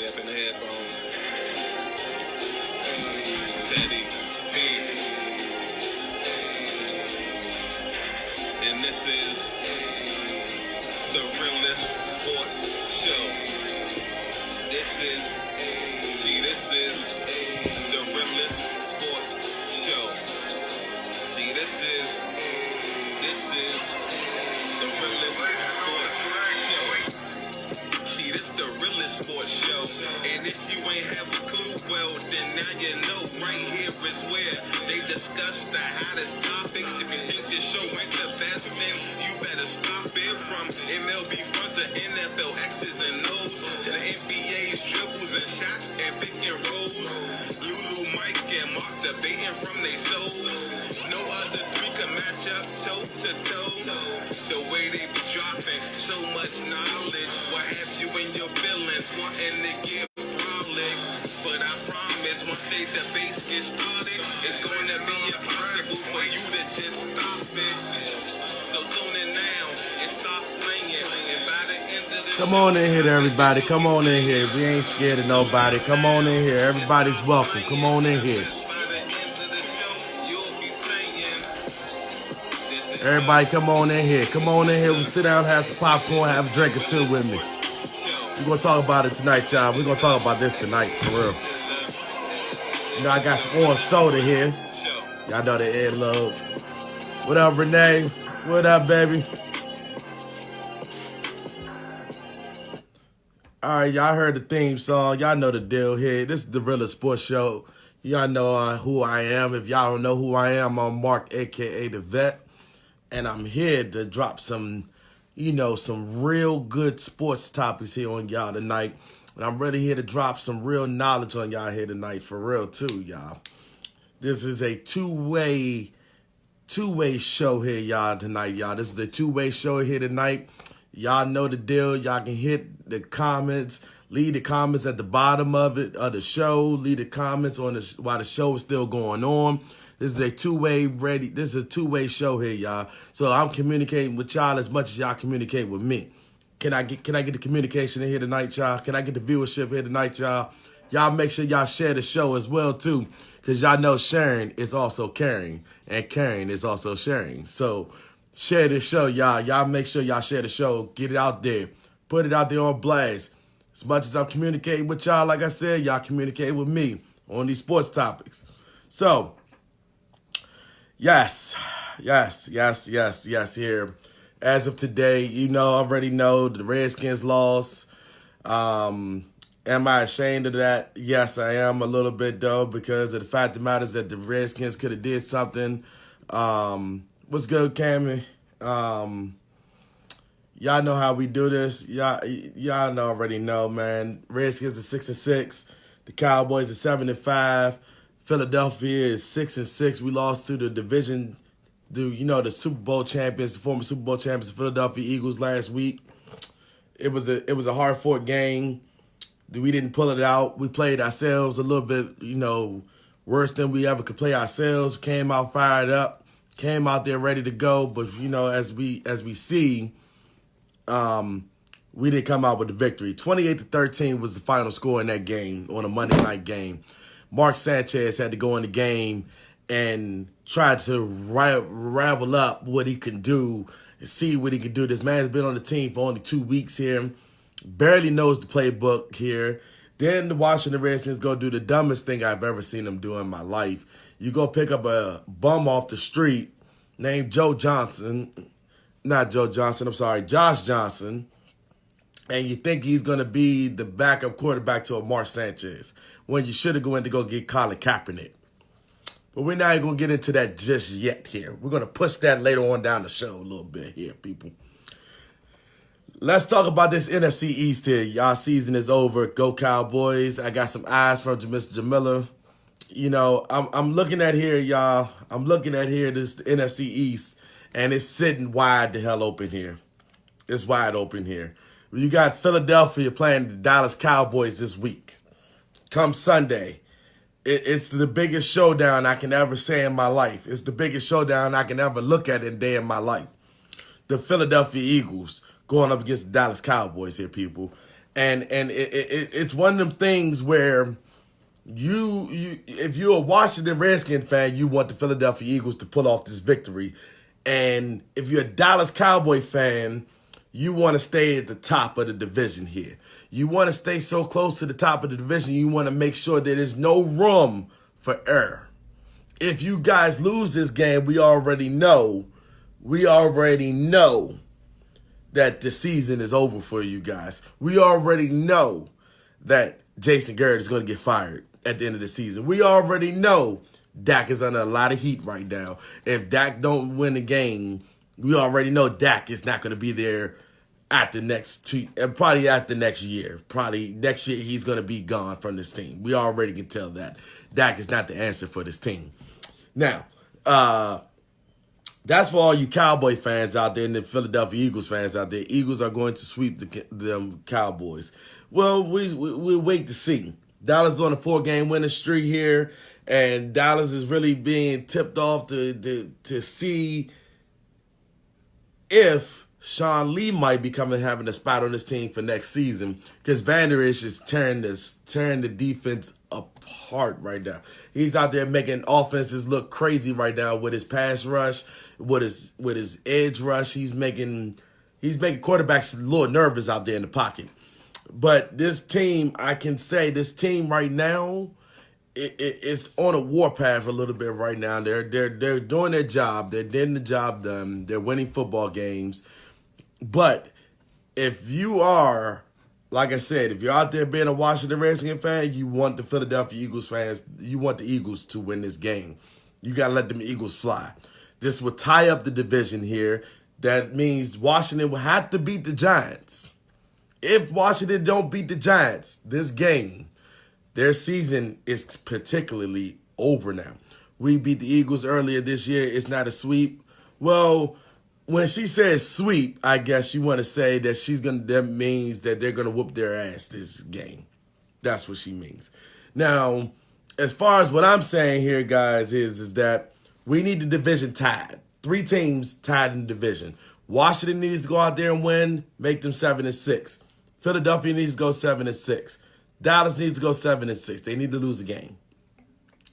me up in the headphones. Teddy. And this is the realest sports show. This is the realest sports show. This is the realest sports show. This the realest sports show. And if you ain't have a clue, well, then now you know. Right here is where they discuss the hottest topics. If you think this show ain't the best, then you better stop it. From MLB fronts to NFL X's and O's to the NBA's dribbles and shots and pick and rolls. Lulu, Mike, and Mark debating from their souls. No other three can match up toe to toe. The way they be dropping so much knowledge, what have you in your feelings wanting to get frolic? But I promise, once they debates get started, it's going to be impossible for you to just stop it. So tune in now and stop playing. And by the end of the Come on in here, everybody. Come on in here. We ain't scared of nobody. Come on in here. Everybody's welcome. Come on in here. Everybody, come on in here. Come on in here. We sit down, have some popcorn, have a drink or two with me. We're going to talk about it tonight, y'all. We're going to talk about this tonight, for real. You know, I got some orange soda here. Y'all know the earlobes. What up, Renee? What up, baby? All right, y'all heard the theme song. Y'all know the deal here. This is the realest sports show. Y'all know who I am. If y'all don't know who I am, I'm Mark, a.k.a. The Vet. And I'm here to drop some, some real good sports topics here on y'all tonight. And I'm really here to drop some real knowledge on y'all here tonight, for real too, y'all. This is a two-way show here, y'all, tonight, y'all. This is a two-way show here tonight. Y'all know the deal. Y'all can hit the comments. Leave the comments at the bottom of the show. Leave the comments while the show is still going on. This is a two-way show here, y'all. So I'm communicating with y'all as much as y'all communicate with me. Can I get the communication in here tonight, y'all? Can I get the viewership here tonight, y'all? Y'all make sure y'all share the show as well, too. Because y'all know sharing is also caring. And caring is also sharing. So share this show, y'all. Y'all make sure y'all share the show. Get it out there. Put it out there on blast. As much as I'm communicating with y'all, like I said, y'all communicate with me on these sports topics. So, yes, here. As of today, already know the Redskins lost. Am I ashamed of that? Yes, I am a little bit, though, because of the fact of the matter is that the Redskins could have did something. What's good, Cammy? Y'all know how we do this. Y'all already know, man. Redskins are 6-6. The Cowboys are 7-5. Philadelphia is 6-6. We lost to the division, the Super Bowl champions, the former Super Bowl champions, the Philadelphia Eagles last week. It was a hard-fought game. We didn't pull it out. We played ourselves a little bit, worse than we ever could play ourselves. Came out fired up. Came out there ready to go. But, as we see, we didn't come out with the victory. 28-13 was the final score in that game, on a Monday night game. Mark Sanchez had to go in the game and try to ravel up what he can do and see what he can do. This man's been on the team for only 2 weeks here. Barely knows the playbook here. Then the Washington Redskins go do the dumbest thing I've ever seen them do in my life. You go pick up a bum off the street named Josh Johnson. And you think he's going to be the backup quarterback to a Mark Sanchez when you should have gone to go get Colin Kaepernick. But we're not even going to get into that just yet here. We're going to push that later on down the show a little bit here, people. Let's talk about this NFC East here. Y'all season is over. Go Cowboys. I got some eyes from Mr. Jamila. I'm looking at here, y'all. I'm looking at here, this NFC East, and it's sitting wide the hell open here. It's wide open here. You got Philadelphia playing the Dallas Cowboys this week. Come Sunday, it's the biggest showdown I can ever say in my life. It's the biggest showdown I can ever look at in a day in my life. The Philadelphia Eagles going up against the Dallas Cowboys here, people. And it's one of them things where you if you're a Washington Redskins fan, you want the Philadelphia Eagles to pull off this victory. And if you're a Dallas Cowboy fan, you want to stay at the top of the division here. You want to stay so close to the top of the division, you want to make sure that there's no room for error. If you guys lose this game, we already know that the season is over for you guys. We already know that Jason Garrett is going to get fired at the end of the season. We already know Dak is under a lot of heat right now. If Dak don't win the game, we already know Dak is not going to be there at the probably at the next year. Probably next year he's going to be gone from this team. We already can tell that. Dak is not the answer for this team. Now, that's for all you Cowboy fans out there and the Philadelphia Eagles fans out there. Eagles are going to sweep them Cowboys. Well, we'll wait to see. Dallas is on a 4-game winning streak here, and Dallas is really being tipped off to see if Sean Lee might be having a spot on this team for next season, because Vander Esch is tearing the defense apart right now. He's out there making offenses look crazy right now with his pass rush, with his edge rush. He's making quarterbacks a little nervous out there in the pocket. But this team, I can say, this team right now, it's on a warpath a little bit right now. They're doing their job. They're getting the job done. They're winning football games. But if you are, like I said, if you're out there being a Washington Redskins fan, you want the Philadelphia Eagles fans, you want the Eagles to win this game. You got to let them Eagles fly. This will tie up the division here. That means Washington will have to beat the Giants. If Washington don't beat the Giants this game, their season is particularly over now. We beat the Eagles earlier this year. It's not a sweep. Well, when she says sweep, I guess you want to say that that means that they're gonna whoop their ass this game. That's what she means. Now, as far as what I'm saying here, guys, is that we need the division tied. 3 teams tied in the division. Washington needs to go out there and win, make them 7-6. Philadelphia needs to go 7-6. Dallas needs to go 7-6. They need to lose a game.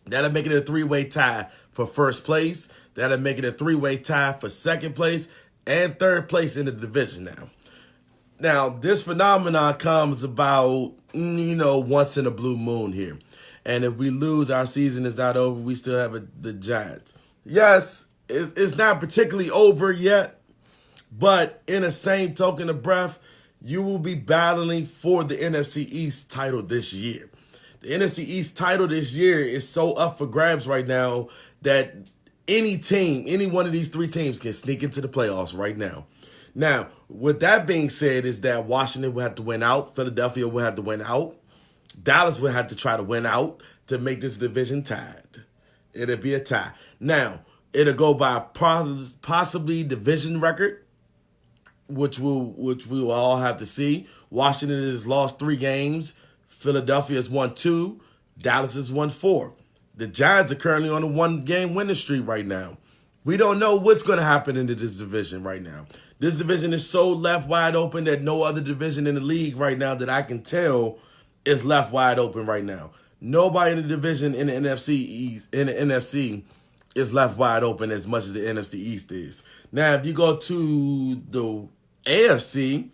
That'll make it a 3-way tie for first place. That'll make it a 3-way tie for second place and third place in the division now. Now, this phenomenon comes about, once in a blue moon here. And if we lose, our season is not over. We still have the Giants. Yes, it's not particularly over yet, but in the same token of breath, you will be battling for the NFC East title this year. The NFC East title this year is so up for grabs right now that any one of these 3 teams can sneak into the playoffs right now. Now, with that being said, is that Washington will have to win out. Philadelphia will have to win out. Dallas will have to try to win out to make this division tied. It'll be a tie. Now, it'll go by possibly division record, which we will all have to see. Washington has lost 3 games. Philadelphia has won 2. Dallas has won 4. The Giants are currently on a 1-game winning streak right now. We don't know what's going to happen into this division right now. This division is so left wide open that no other division in the league right now that I can tell is left wide open right now. Nobody in the division in the NFC is left wide open as much as the NFC East is. Now, if you go to the AFC,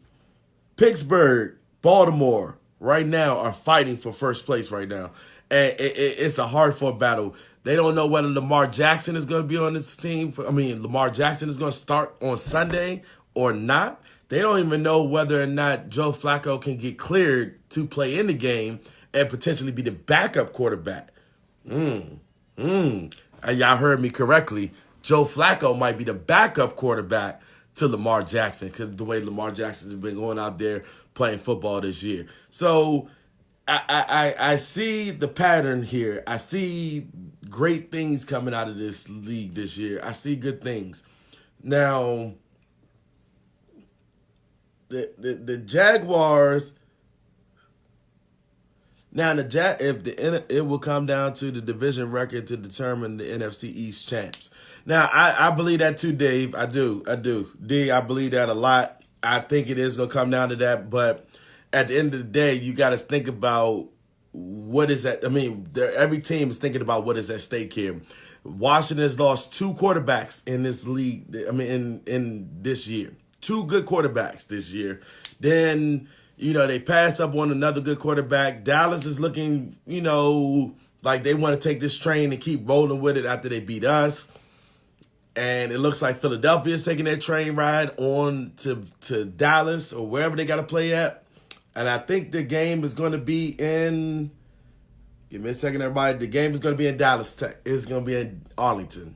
Pittsburgh, Baltimore, right now are fighting for first place right now. And it's a hard-fought battle. They don't know whether Lamar Jackson is going to be on this team. Lamar Jackson is going to start on Sunday or not. They don't even know whether or not Joe Flacco can get cleared to play in the game and potentially be the backup quarterback. And y'all heard me correctly. Joe Flacco might be the backup quarterback to Lamar Jackson because the way Lamar Jackson has been going out there playing football this year. So I see the pattern here. I see great things coming out of this league this year. I see good things. Now, the Jaguars. Now it will come down to the division record to determine the NFC East champs. Now I believe that too, Dave. I do. D, I believe that a lot. I think it is gonna come down to that, but at the end of the day, you got to think about what is that. I mean, every team is thinking about what is at stake here. Washington has lost 2 quarterbacks in this league. I mean, in this year, 2 good quarterbacks this year. Then they pass up on another good quarterback. Dallas is looking, like they want to take this train and keep rolling with it after they beat us. And it looks like Philadelphia is taking their train ride on to Dallas or wherever they got to play at. And I think the game is going to be in, give me a second, everybody. The game is going to be in Dallas. It's going to be in Arlington,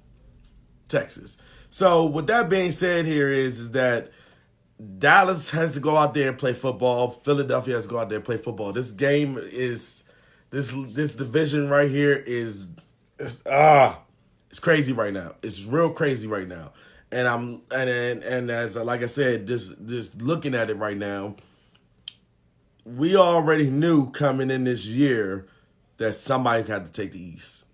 Texas. So with that being said here is that Dallas has to go out there and play football. Philadelphia has to go out there and play football. This game is, this division right here is, it's crazy right now. It's real crazy right now. And as like I said, just looking at it right now, we already knew coming in this year that somebody had to take the East.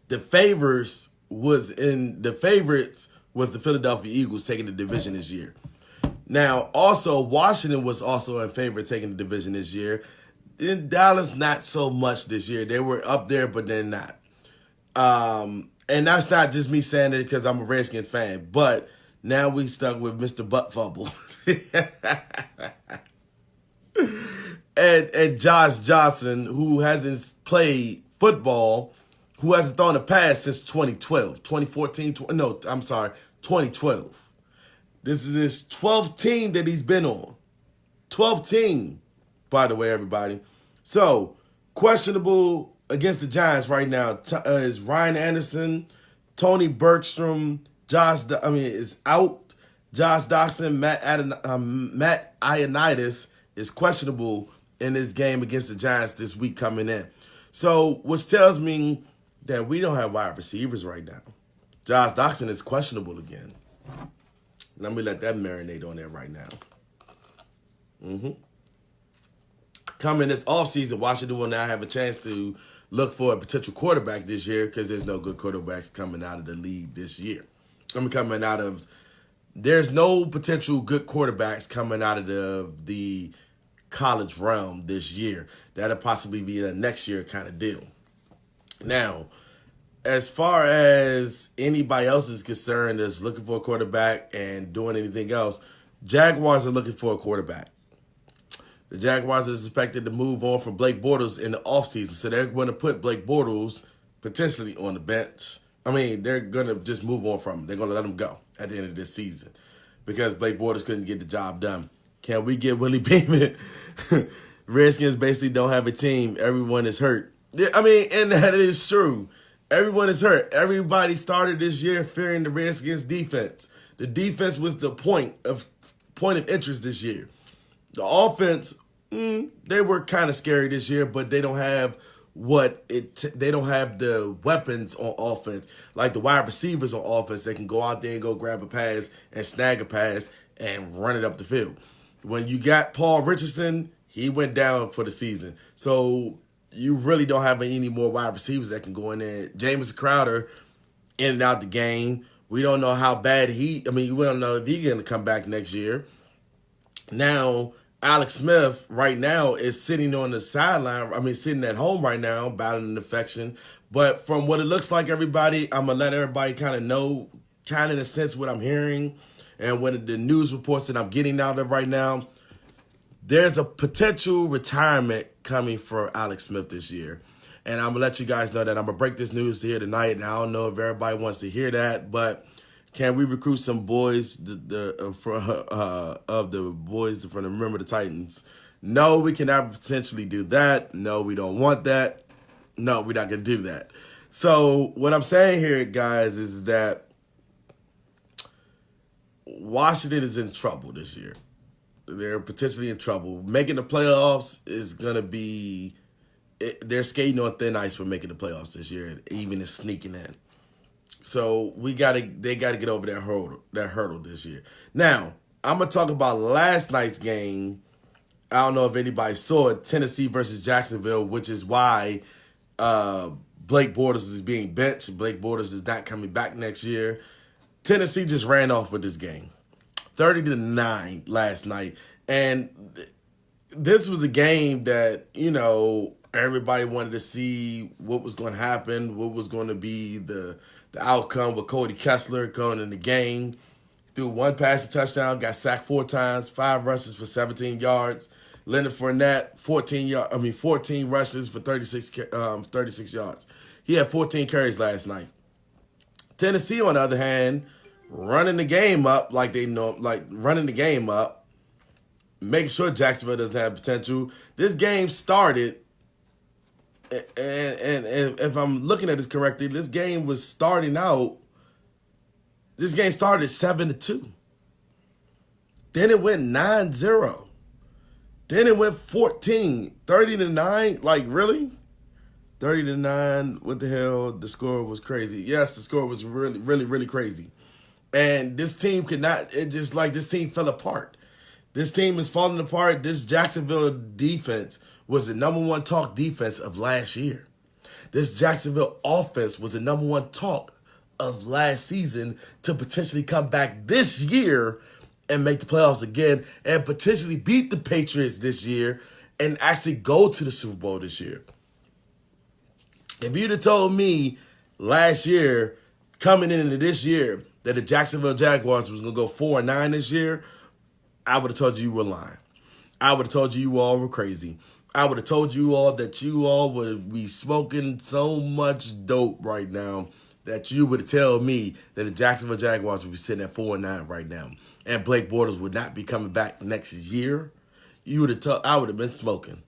The favorites was the Philadelphia Eagles taking the division this year. Now, also, Washington was also in favor of taking the division this year. In Dallas, not so much this year. They were up there, but they're not. And that's not just me saying it because I'm a Redskins fan. But now we stuck with Mr. Butt Fumble. and Josh Johnson, who hasn't played football, who hasn't thrown a pass since 2012. 2012. This is his 12th team that he's been on. 12th team, by the way, everybody. So, questionable against the Giants right now is Ryan Anderson, Tony Bergstrom, is out. Josh Doctson, Matt Ioannidis is questionable in this game against the Giants this week coming in. So, which tells me that we don't have wide receivers right now. Josh Doctson is questionable again. Let me let that marinate on there right now. Coming this offseason, Washington will now have a chance to look for a potential quarterback this year because there's no good quarterbacks coming out of the league this year. There's no potential good quarterbacks coming out of the college realm this year. That'll possibly be a next year kind of deal. Now, as far as anybody else is concerned that's looking for a quarterback and doing anything else, Jaguars are looking for a quarterback. The Jaguars is expected to move on from Blake Bortles in the offseason, so they're going to put Blake Bortles potentially on the bench. I mean, they're going to just move on from him. They're going to let him go at the end of this season because Blake Bortles couldn't get the job done. Can we get Willie Beeman? Redskins basically don't have a team. Everyone is hurt. I mean, and that is true. Everyone is hurt. Everybody started this year fearing the Redskins defense. The defense was the point of interest this year. The offense, they were kind of scary this year, but they don't have they don't have the weapons on offense, like the wide receivers on offense. They can go out there and go grab a pass and snag a pass and run it up the field. When you got Paul Richardson, he went down for the season. So you really don't have any more wide receivers that can go in there. Jameis Crowder, in and out the game. We don't know how bad we don't know if he's going to come back next year. Now, Alex Smith right now is sitting on the sideline. Sitting at home right now, battling an infection. But from what it looks like, everybody, I'm going to let everybody kind of know, kind of in a sense, what I'm hearing and what the news reports that I'm getting out of right now. There's a potential retirement coming for Alex Smith this year. And I'm going to let you guys know that I'm going to break this news here tonight. And I don't know if everybody wants to hear that, but can we recruit some boys of the boys from the Remember the Titans? No, we cannot potentially do that. No, we don't want that. No, we're not going to do that. So what I'm saying here, guys, is that Washington is in trouble this year. They're potentially in trouble. Making the playoffs is going to be – they're skating on thin ice for making the playoffs this year, even is sneaking in. So they got to get over that hurdle this year. Now, I'm going to talk about last night's game. I don't know if anybody saw it, Tennessee versus Jacksonville, which is why Blake Bortles is being benched. Blake Bortles is not coming back next year. Tennessee just ran off with this game. 30-9 last night. And this was a game that, everybody wanted to see what was going to happen, what was going to be the outcome with Cody Kessler going in the game. Threw one passing touchdown, got sacked 4 times, 5 rushes for 17 yards. Leonard Fournette, 14 rushes for 36 yards. He had 14 carries last night. Tennessee, on the other hand, running the game up like they know, like running the game up, making sure Jacksonville doesn't have potential. This game started, and if I'm looking at this correctly, this game started 7-2. Then it went 9-0. Then it went 14, 30-9. Like, really? 30-9. What the hell? The score was crazy. Yes, the score was really, really, really crazy. And this team could not, it just like this team fell apart. This team is falling apart. This Jacksonville defense was the number one talk defense of last year. This Jacksonville offense was the number one talk of last season to potentially come back this year and make the playoffs again and potentially beat the Patriots this year and actually go to the Super Bowl this year. If you'd have told me last year, coming into this year, that the Jacksonville Jaguars was going to go 4-9 this year, I would have told you were lying. I would have told you all were crazy. I would have told you all that you all would be smoking so much dope right now that you would tell me that the Jacksonville Jaguars would be sitting at 4-9 right now, and Blake Bortles would not be coming back next year. I would have been smoking.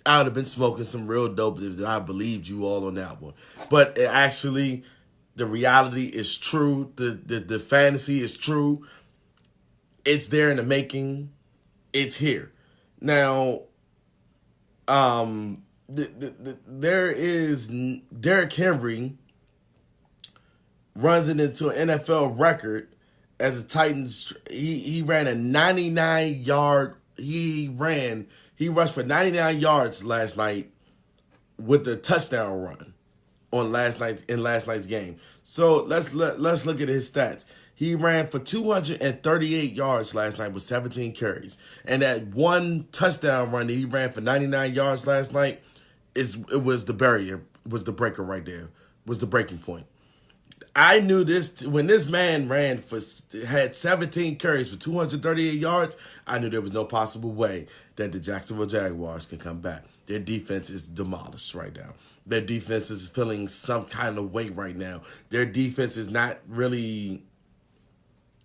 I would have been smoking some real dope if I believed you all on that one. But actually, the reality is true. The fantasy is true. It's there in the making. It's here. Now, there is Derrick Henry runs it into an NFL record as a Titans. He ran a 99-yard. He rushed for 99 yards last night with the touchdown run in last night's game. So let's look at his stats. He ran for 238 yards last night with 17 carries. And that one touchdown run that he ran for 99 yards last night, it was the barrier, was the breaker right there, was the breaking point. I knew this when this man had 17 carries for 238 yards. I knew there was no possible way that the Jacksonville Jaguars can come back. Their defense is demolished right now. Their defense is feeling some kind of weight right now. Their defense is not really,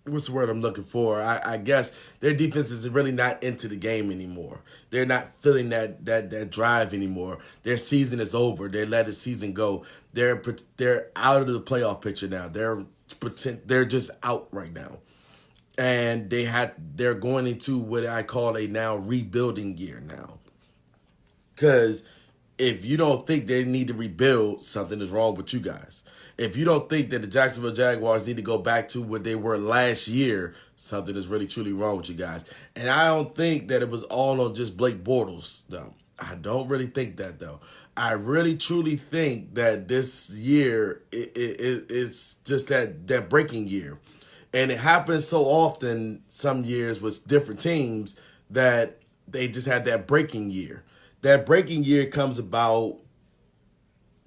what's the word I'm looking for? I guess their defense is really not into the game anymore. They're not feeling that drive anymore. Their season is over. They let the season go. They're out of the playoff picture now. They're just out right now, and they're going into what I call a now rebuilding year now. Because if you don't think they need to rebuild, something is wrong with you guys. If you don't think that the Jacksonville Jaguars need to go back to what they were last year, something is really, truly wrong with you guys. And I don't think that it was all on just Blake Bortles, though. I don't really think that, though. I really, truly think that this year, it's just that breaking year. And it happens so often some years with different teams that they just had that breaking year. That breaking year comes about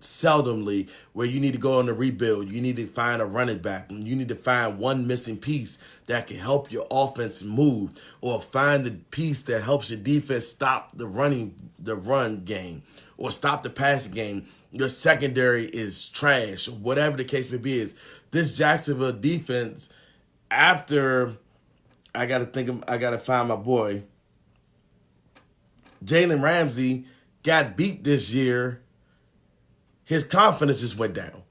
seldomly, where you need to go on a rebuild. You need to find a running back. You need to find one missing piece that can help your offense move, or find a piece that helps your defense stop the run game, or stop the passing game. Your secondary is trash, whatever the case may be. Is this Jacksonville defense, after I gotta find my boy Jalen Ramsey got beat this year, his confidence just went down.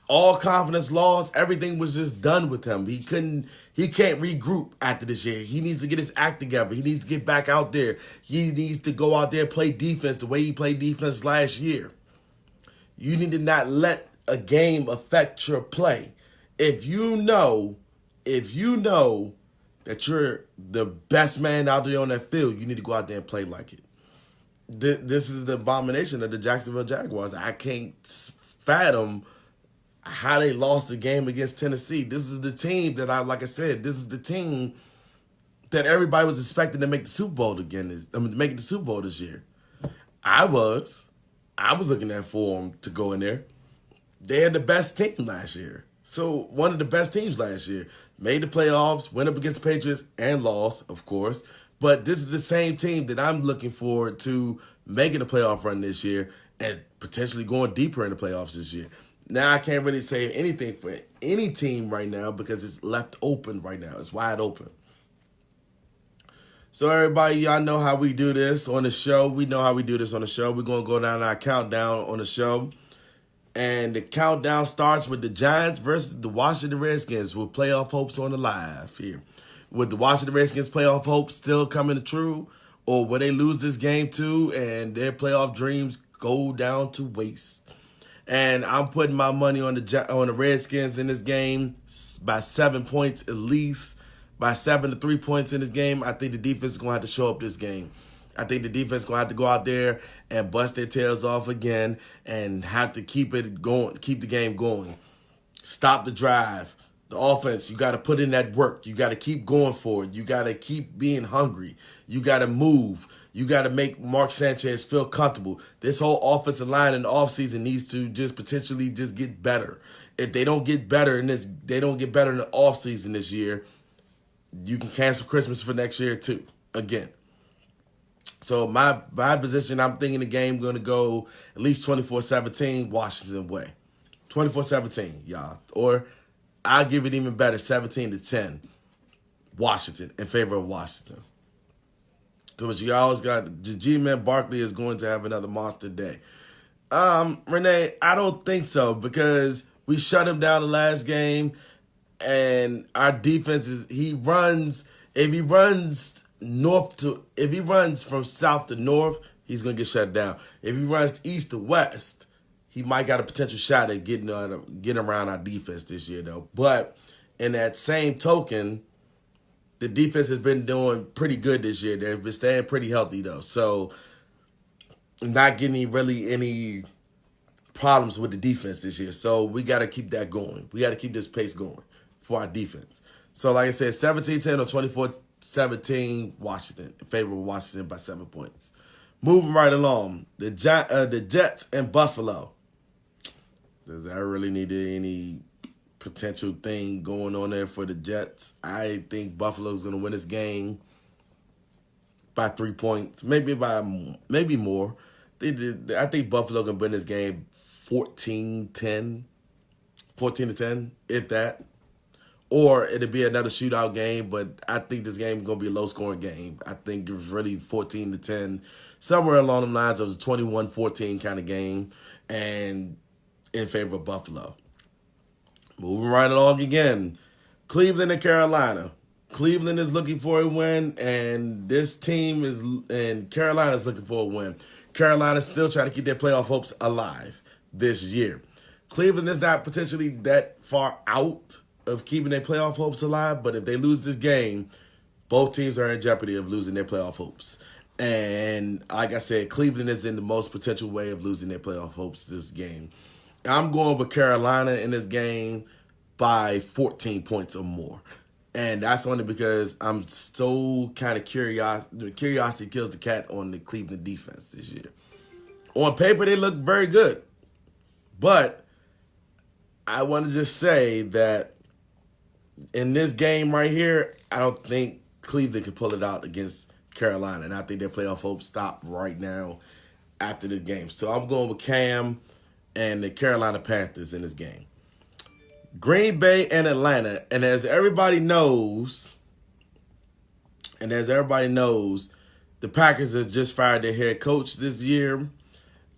All confidence lost. Everything was just done with him. He can't regroup after this year. He needs to get his act together. He needs to get back out there. He needs to go out there and play defense the way he played defense last year. You need to not let a game affect your play. If you know that you're the best man out there on that field, you need to go out there and play like it. This is the abomination of the Jacksonville Jaguars. I can't fathom how they lost the game against Tennessee. This is the team that this is the team that everybody was expecting to make the Super Bowl again. I mean, make it the Super Bowl this year. I was. I was looking at for them to go in there. They had the best team last year. So one of the best teams last year. Made the playoffs, went up against the Patriots, and lost, of course. But this is the same team that I'm looking forward to making a playoff run this year and potentially going deeper in the playoffs this year. Now I can't really say anything for any team right now because it's left open right now. It's wide open. So everybody, y'all know how we do this on the show. We know how we do this on the show. We're going to go down our countdown on the show. And the countdown starts with the Giants versus the Washington Redskins with playoff hopes on the live here. With the Washington Redskins playoff hopes still coming true, or will they lose this game too and their playoff dreams go down to waste? And I'm putting my money on the Redskins in this game by 7 points at least. By 7 to 3 points in this game. I think the defense is going to have to show up this game. I think the defense is going to have to go out there and bust their tails off again and have to keep it going, keep the game going. Stop the drive. The offense, you got to put in that work. You got to keep going for it. You got to keep being hungry. You got to move. You got to make Mark Sanchez feel comfortable. This whole offensive line in the offseason needs to just potentially just get better. If they don't get better in this, they don't get better in the offseason this year, you can cancel Christmas for next year too, again. So my position, I'm thinking the game going to go at least 24-17 Washington way. 24-17, y'all. Or I'll give it even better, 17-10 Washington, in favor of Washington. Because you always got G-Man Barkley is going to have another monster day. Renee, I don't think so because we shut him down the last game. And our defense if he runs from south to north, he's gonna get shut down. If he runs east to west, he might got a potential shot at getting around our defense this year though. But in that same token, the defense has been doing pretty good this year. They've been staying pretty healthy though. So not getting really any problems with the defense this year. So we gotta keep that going. We gotta keep this pace going for our defense. So like I said, 17-10 or 24-17 Washington, in favor of Washington by 7 points. Moving right along, the Jets and Buffalo. Does that really need any potential thing going on there for the Jets? I think Buffalo's going to win this game by 3 points, maybe more. I think Buffalo can win this game 14-10, if that. Or it'll be another shootout game, but I think this game is going to be a low-scoring game. I think it was really 14-10, somewhere along the lines of a 21-14 kind of game, and in favor of Buffalo. Moving right along again, Cleveland and Carolina. Cleveland is looking for a win, and Carolina is looking for a win. Carolina's still trying to keep their playoff hopes alive this year. Cleveland is not potentially that far out of keeping their playoff hopes alive, but if they lose this game, both teams are in jeopardy of losing their playoff hopes. And like I said, Cleveland is in the most potential way of losing their playoff hopes this game. I'm going with Carolina in this game by 14 points or more. And that's only because I'm so kind of curious. Curiosity kills the cat on the Cleveland defense this year. On paper, they look very good. But I want to just say that in this game right here, I don't think Cleveland can pull it out against Carolina. And I think their playoff hopes stop right now after this game. So I'm going with Cam and the Carolina Panthers in this game. Green Bay and Atlanta. And as everybody knows, the Packers have just fired their head coach this year.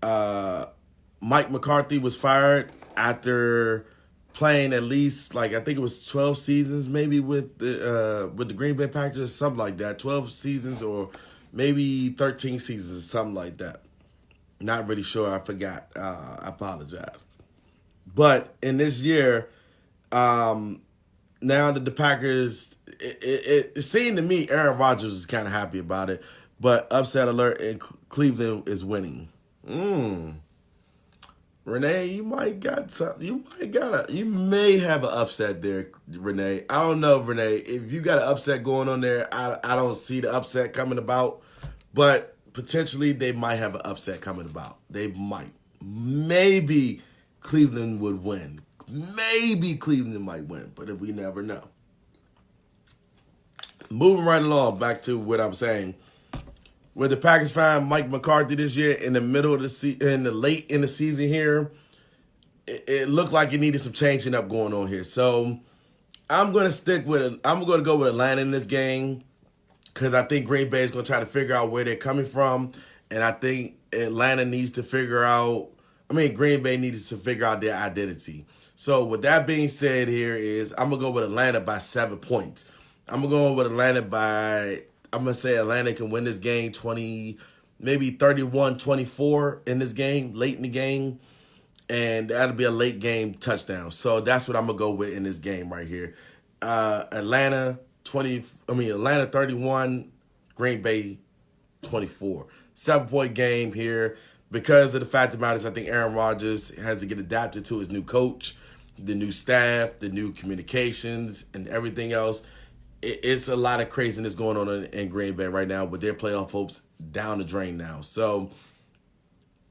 Mike McCarthy was fired after playing at least, I think it was 12 seasons maybe with the Green Bay Packers, something like that. 12 seasons or maybe 13 seasons, something like that. Not really sure. I forgot. I apologize. But in this year, now that the Packers, it seemed to me Aaron Rodgers is kind of happy about it. But upset alert, and Cleveland is winning. Renee, you might got some. You may have an upset there, Renee. I don't know, Renee. If you got an upset going on there, I don't see the upset coming about, but potentially they might have an upset coming about. They might. Maybe Cleveland would win. Maybe Cleveland might win, but we never know. Moving right along, back to what I'm saying. With the Packers find Mike McCarthy this year in the middle of late in the season here, it looked like it needed some changing up going on here. So I'm going to go with Atlanta in this game because I think Green Bay is going to try to figure out where they're coming from, and I think Green Bay needs to figure out their identity. So with that being said, here is I'm gonna go with Atlanta by 7 points. I'm gonna say Atlanta can win this game 20, maybe 31-24 in this game, late in the game. And that'll be a late game touchdown. So that's what I'm gonna go with in this game right here. Atlanta 31, Green Bay 24. 7-point game here. Because of the fact of the matter is I think Aaron Rodgers has to get adapted to his new coach, the new staff, the new communications, and everything else. It's a lot of craziness going on in Green Bay right now with their playoff hopes down the drain now. So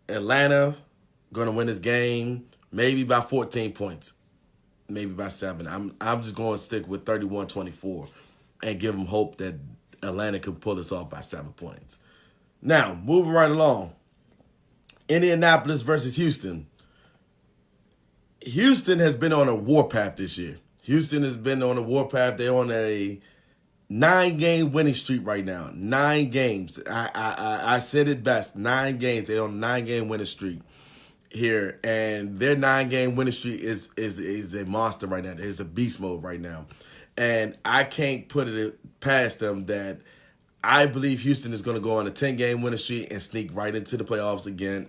Atlanta going to win this game maybe by 14 points, maybe by 7. I'm just going to stick with 31-24 and give them hope that Atlanta can pull this off by 7 points. Now, moving right along. Indianapolis versus Houston. Houston has been on a warpath this year. Houston has been on a warpath. They're on a 9-game winning streak right now. 9 games. I said it best. 9 games. They're on a 9-game winning streak here. And their 9-game winning streak is a monster right now. It's a beast mode right now. And I can't put it past them that I believe Houston is going to go on a 10-game winning streak and sneak right into the playoffs again.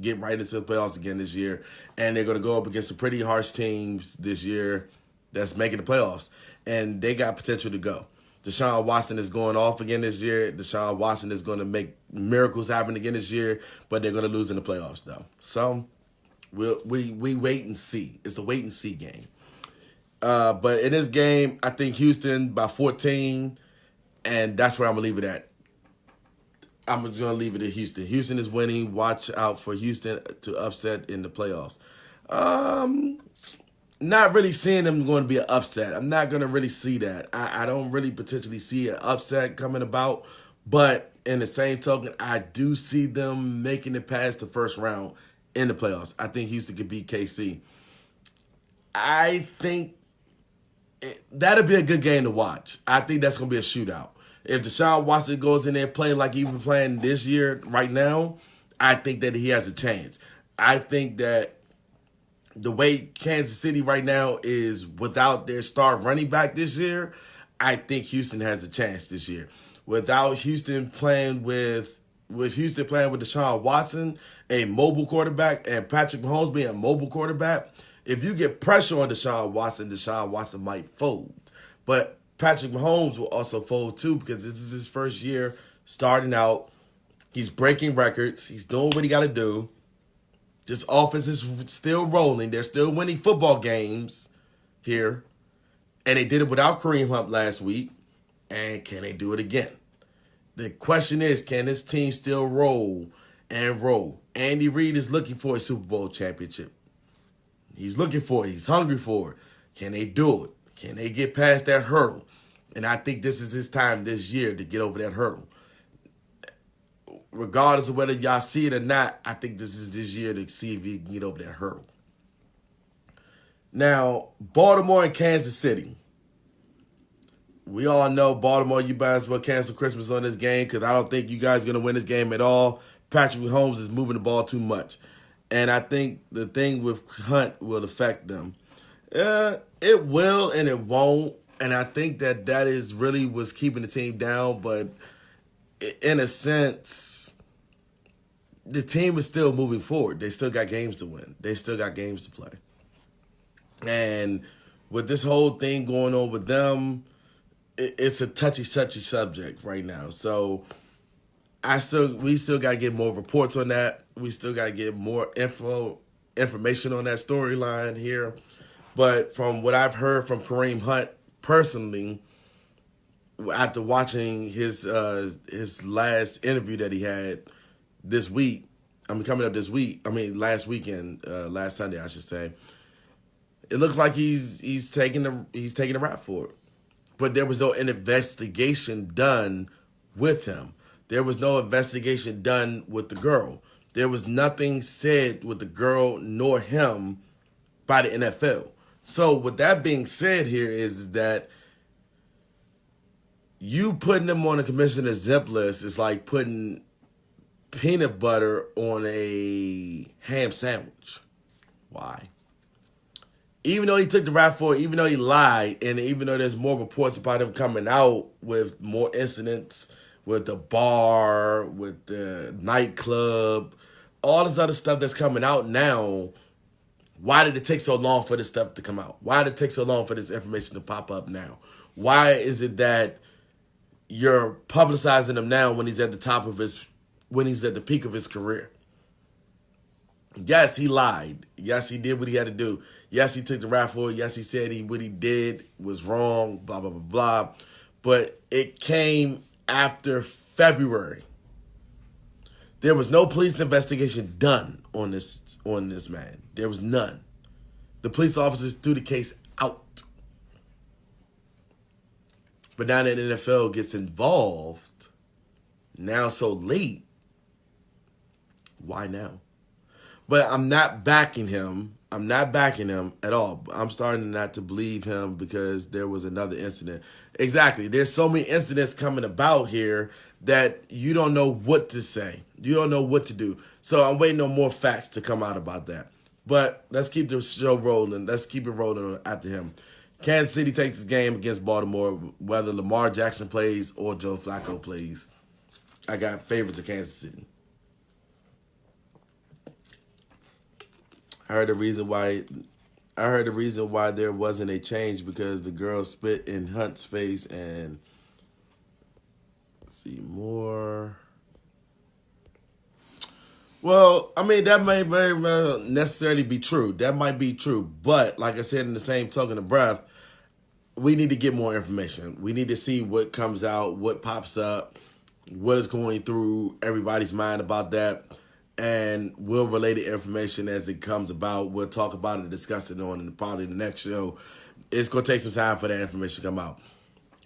Get right into the playoffs again this year. And they're going to go up against some pretty harsh teams this year that's making the playoffs. And they got potential to go. Deshaun Watson is going off again this year. Deshaun Watson is going to make miracles happen again this year, but they're going to lose in the playoffs, though. So we wait and see. It's a wait and see game. But in this game, I think Houston by 14, and that's where I'm going to leave it at. I'm going to leave it at Houston. Houston is winning. Watch out for Houston to upset in the playoffs. Not really seeing them going to be an upset. I'm not going to really see that. I don't really potentially see an upset coming about. But in the same token, I do see them making it past the first round in the playoffs. I think Houston could beat KC. I think that'll be a good game to watch. I think that's going to be a shootout. If Deshaun Watson goes in there playing like he's been playing this year right now, I think that he has a chance. I think that the way Kansas City right now is without their star running back this year, I think Houston has a chance this year. Without Houston playing with Deshaun Watson, a mobile quarterback, and Patrick Mahomes being a mobile quarterback, if you get pressure on Deshaun Watson might fold. But Patrick Mahomes will also fold too because this is his first year starting out. He's breaking records. He's doing what he got to do. This offense is still rolling. They're still winning football games here. And they did it without Kareem Hunt last week. And can they do it again? The question is, can this team still roll and roll? Andy Reid is looking for a Super Bowl championship. He's looking for it. He's hungry for it. Can they do it? Can they get past that hurdle? And I think this is his time this year to get over that hurdle. Regardless of whether y'all see it or not, I think this is his year to see if he can get over that hurdle. Now, Baltimore and Kansas City. We all know Baltimore, you might as well cancel Christmas on this game because I don't think you guys are going to win this game at all. Patrick Mahomes is moving the ball too much. And I think the thing with Hunt will affect them. It will and it won't. And I think that is really what's keeping the team down. But in a sense, the team is still moving forward. They still got games to win. They still got games to play. And with this whole thing going on with them, it's a touchy subject right now. So we still got to get more reports on that. We still got to get more info information on that storyline here. But from what I've heard from Kareem Hunt personally, after watching his last interview that he had this week, coming up this week. Last weekend, last Sunday, I should say. It looks like he's taking the rap for it. But there was no investigation done with him. There was no investigation done with the girl. There was nothing said with the girl nor him by the NFL. So with that being said here is that you putting them on a commissioner's zip list is like putting peanut butter on a ham sandwich. Why? Even though he took the rap for it, even though he lied, and even though there's more reports about him coming out with more incidents with the bar, with the nightclub, all this other stuff that's coming out now, why did it take so long for this stuff to come out? Why did it take so long for this information to pop up now? Why is it that you're publicizing him now when he's at the peak of his career? Yes, he lied. Yes, he did what he had to do. Yes, he took the rap for it. Yes, he said what he did was wrong, blah, blah, blah, blah. But it came after February. There was no police investigation done on this man. There was none. The police officers threw the case out. But now that the NFL gets involved, now so late, why now? But I'm not backing him. I'm not backing him at all. I'm starting not to believe him because there was another incident. Exactly. There's so many incidents coming about here that you don't know what to say. You don't know what to do. So I'm waiting on more facts to come out about that. But let's keep the show rolling. Let's keep it rolling after him. Kansas City takes this game against Baltimore, whether Lamar Jackson plays or Joe Flacco plays. I got favorites of Kansas City. I heard the reason why there wasn't a change because the girl spit in Hunt's face and let's see more. Well, that may very well necessarily be true. That might be true. But like I said, in the same token of breath, we need to get more information. We need to see what comes out, what pops up, what is going through everybody's mind about that. And we'll relay the information as it comes about. We'll talk about it, discuss it on probably the next show. It's going to take some time for that information to come out.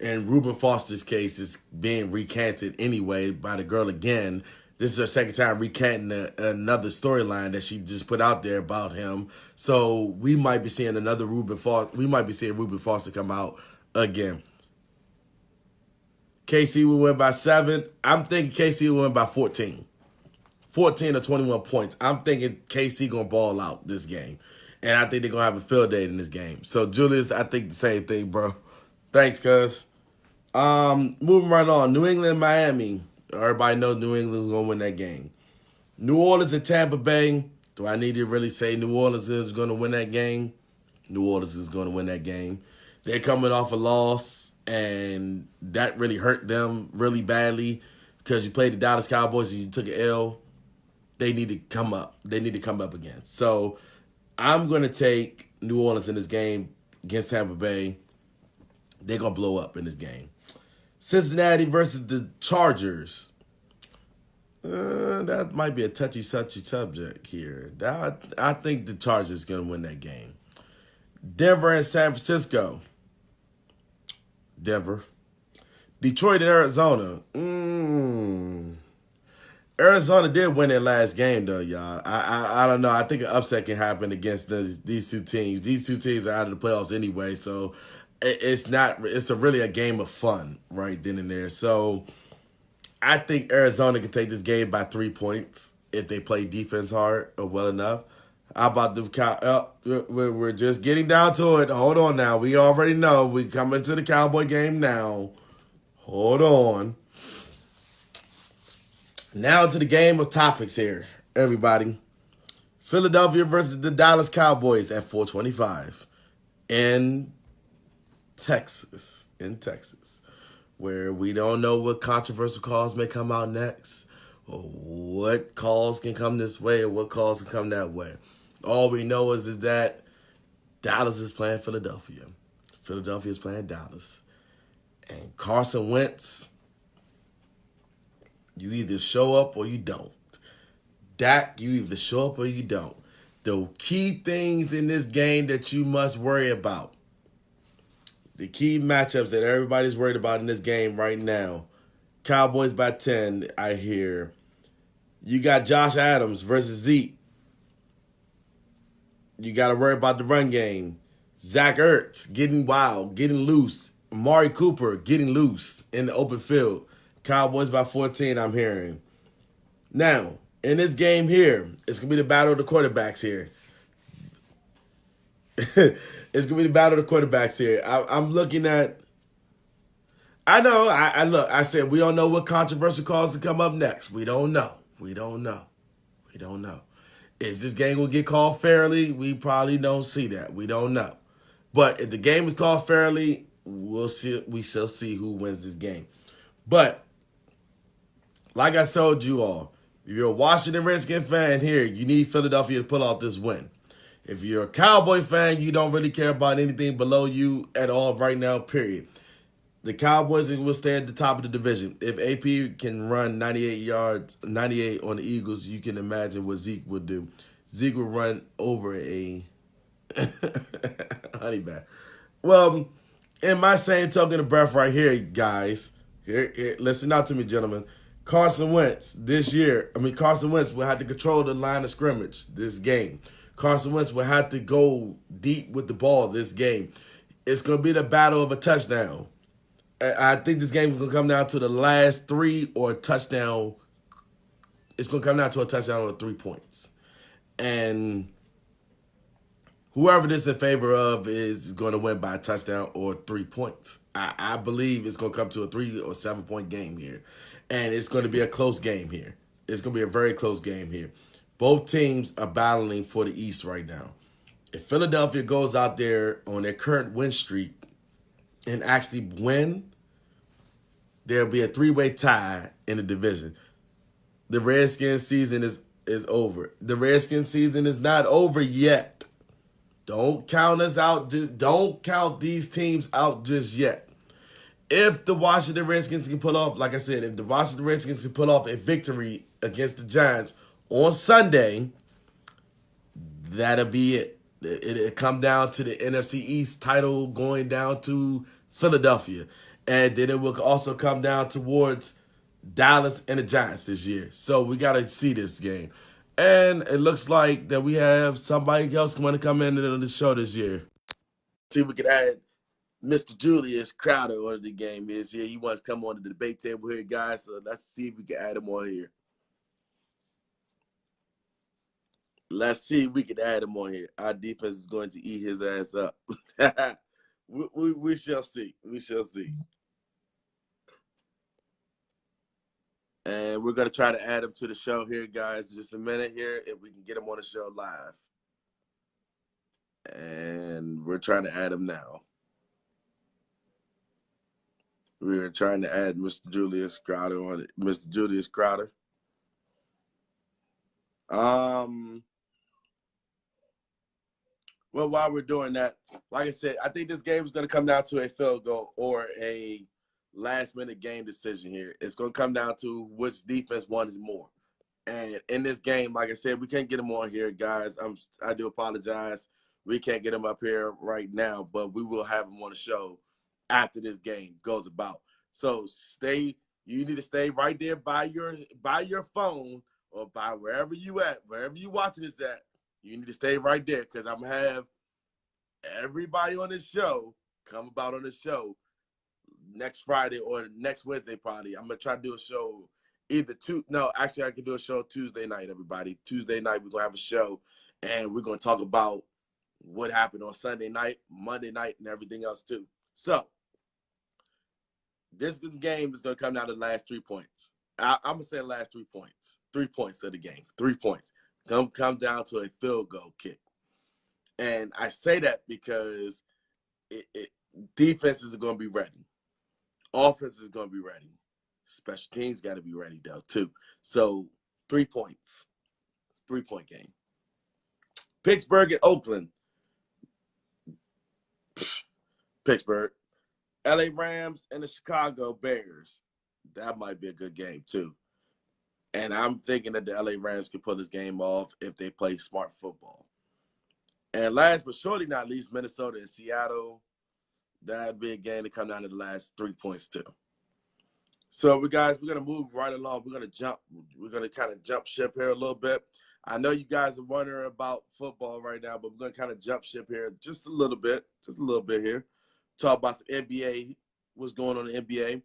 And Reuben Foster's case is being recanted anyway by the girl again. This is her second time recanting another storyline that she just put out there about him. So we might be seeing Reuben Foster come out again. KC will win by 7. I'm thinking KC will win by 14. 14 or 21 points. I'm thinking KC going to ball out this game. And I think they're going to have a field day in this game. So, Julius, I think the same thing, bro. Thanks, cuz. Moving right on. New England, Miami. Everybody knows New England is going to win that game. New Orleans and Tampa Bay. Do I need to really say New Orleans is going to win that game? New Orleans is going to win that game. They're coming off a loss, and that really hurt them really badly because you played the Dallas Cowboys and you took an L. They need to come up. They need to come up again. So I'm going to take New Orleans in this game against Tampa Bay. They're going to blow up in this game. Cincinnati versus the Chargers. That might be a touchy subject here. I think the Chargers are going to win that game. Denver and San Francisco. Denver. Detroit and Arizona. Arizona did win their last game, though, y'all. I don't know. I think an upset can happen against these two teams. These two teams are out of the playoffs anyway, so it's really a game of fun right then and there. So I think Arizona can take this game by 3 points if they play defense hard or well enough. How about the we're just getting down to it. Hold on now. We already know. We coming to the Cowboy game now. Hold on. Now to the game of topics here, everybody. Philadelphia versus the Dallas Cowboys at 4:25 in Texas, where we don't know what controversial calls may come out next, or what calls can come this way, or what calls can come that way. All we know is that Dallas is playing Philadelphia. Philadelphia is playing Dallas. And Carson Wentz, you either show up or you don't. Dak, you either show up or you don't. The key things in this game that you must worry about, the key matchups that everybody's worried about in this game right now. Cowboys by 10, I hear. You got Josh Adams versus Zeke. You got to worry about the run game. Zach Ertz getting wild, getting loose. Amari Cooper getting loose in the open field. Cowboys by 14, I'm hearing. Now, in this game here, it's going to be the battle of the quarterbacks here. It's going to be the battle of the quarterbacks here. I'm looking at. I know. I look. I said we don't know what controversial calls to come up next. We don't know. We don't know. We don't know. Is this game gonna get called fairly? We probably don't see that. We don't know. But if the game is called fairly, we'll see. We shall see who wins this game. But like I told you all, if you're a Washington Redskins fan here, you need Philadelphia to pull off this win. If you're a Cowboy fan, you don't really care about anything below you at all right now, period. The Cowboys will stay at the top of the division. If AP can run 98 yards, 98 on the Eagles, you can imagine what Zeke would do. Zeke would run over a honey bad. Well, in my same token of breath right here, guys, here, listen out to me, gentlemen. Carson Wentz Carson Wentz will have to control the line of scrimmage this game. Carson Wentz will have to go deep with the ball this game. It's going to be the battle of a touchdown. I think this game is going to come down to the last three or a touchdown. It's going to come down to a touchdown or 3 points. And whoever this is in favor of is going to win by a touchdown or 3 points. I believe it's going to come to a 3 or 7 point game here. And it's going to be a close game here. It's going to be a very close game here. Both teams are battling for the East right now. If Philadelphia goes out there on their current win streak and actually win, there'll be a 3-way tie in the division. The Redskins season is over. The Redskins season is not over yet. Don't count us out. Don't count these teams out just yet. If the Washington Redskins can pull off, like I said, if the Washington Redskins can pull off a victory against the Giants on Sunday, that'll be it. It'll come down to the NFC East title going down to Philadelphia. And then it will also come down towards Dallas and the Giants this year. So we got to see this game. And it looks like that we have somebody else going to come in on the show this year. See if we can add Mr. Julius Crowder on the game this year. He wants to come on the debate table here, guys. So let's see if we can add him on here. Let's see if we can add him on here. Our defense is going to eat his ass up. We shall see. We shall see. And we're going to try to add him to the show here, guys. Just a minute here, if we can get him on the show live. And we're trying to add him now. We're trying to add Mr. Julius Crowder on it. Mr. Julius Crowder. Well, while we're doing that, like I said, I think this game is going to come down to a field goal or a last-minute game decision here. It's going to come down to which defense wants more. And in this game, like I said, we can't get them on here, guys. I do apologize. We can't get them up here right now, but we will have them on the show after this game goes about. So you need to stay right there by your phone or by wherever you watching this at. You need to stay right there because I'm going to have everybody on this show come about on the show next Friday or next Wednesday probably. I'm going to try to do a show I can do a show Tuesday night, everybody. Tuesday night, we're going to have a show, and we're going to talk about what happened on Sunday night, Monday night, and everything else too. So this game is going to come down to the last 3 points. I'm going to say the last 3 points. 3 points of the game. 3 points. Come down to a field goal kick. And I say that because defenses are going to be ready. Offense is going to be ready. Special teams got to be ready, though, too. So 3 points. 3 point game. Pittsburgh and Oakland. Pittsburgh. LA Rams and the Chicago Bears. That might be a good game too. And I'm thinking that the LA Rams can pull this game off if they play smart football. And last but surely not least, Minnesota and Seattle. That'd be a game to come down to the last 3 points too. So we're gonna move right along. We're gonna kind of jump ship here a little bit. I know you guys are wondering about football right now, but we're gonna kind of jump ship here just a little bit here. Talk about some NBA, what's going on in the NBA.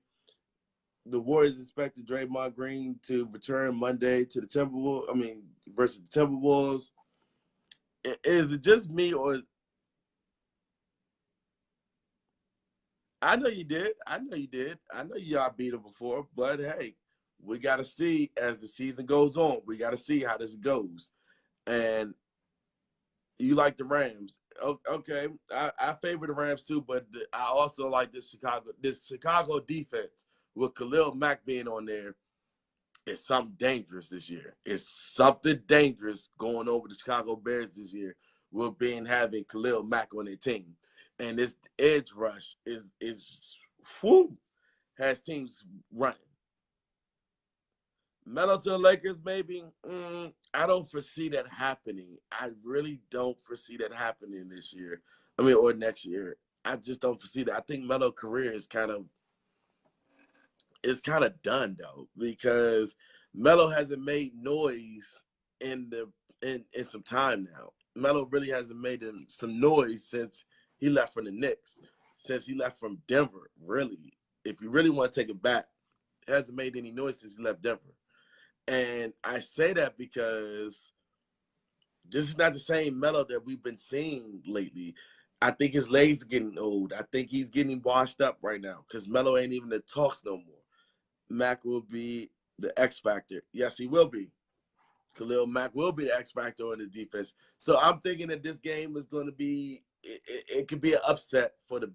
The Warriors expected Draymond Green to return Monday to the Timberwolves. Versus the Timberwolves. Is it just me, or I know you did. I know y'all beat them before, but hey, we got to see as the season goes on. We got to see how this goes. And you like the Rams. Okay, I favor the Rams too, but I also like this Chicago defense with Khalil Mack being on there. It's something dangerous this year. It's something dangerous going over the Chicago Bears this year with having Khalil Mack on their team. And this edge rush has teams running. Melo to the Lakers, maybe. I don't foresee that happening. I really don't foresee that happening this year. Or next year. I just don't foresee that. I think Melo's career is kind of done though, because Melo hasn't made noise in some time now. Melo really hasn't made some noise since he left from the Knicks, since he left from Denver. Really, if you really want to take it back, he hasn't made any noise since he left Denver. And I say that because this is not the same Melo that we've been seeing lately. I think his legs are getting old. I think he's getting washed up right now because Melo ain't even the talks no more. Mack will be the X factor. Yes, he will be. Khalil Mack will be the X factor on the defense. So I'm thinking that this game is going to be. It could be an upset for the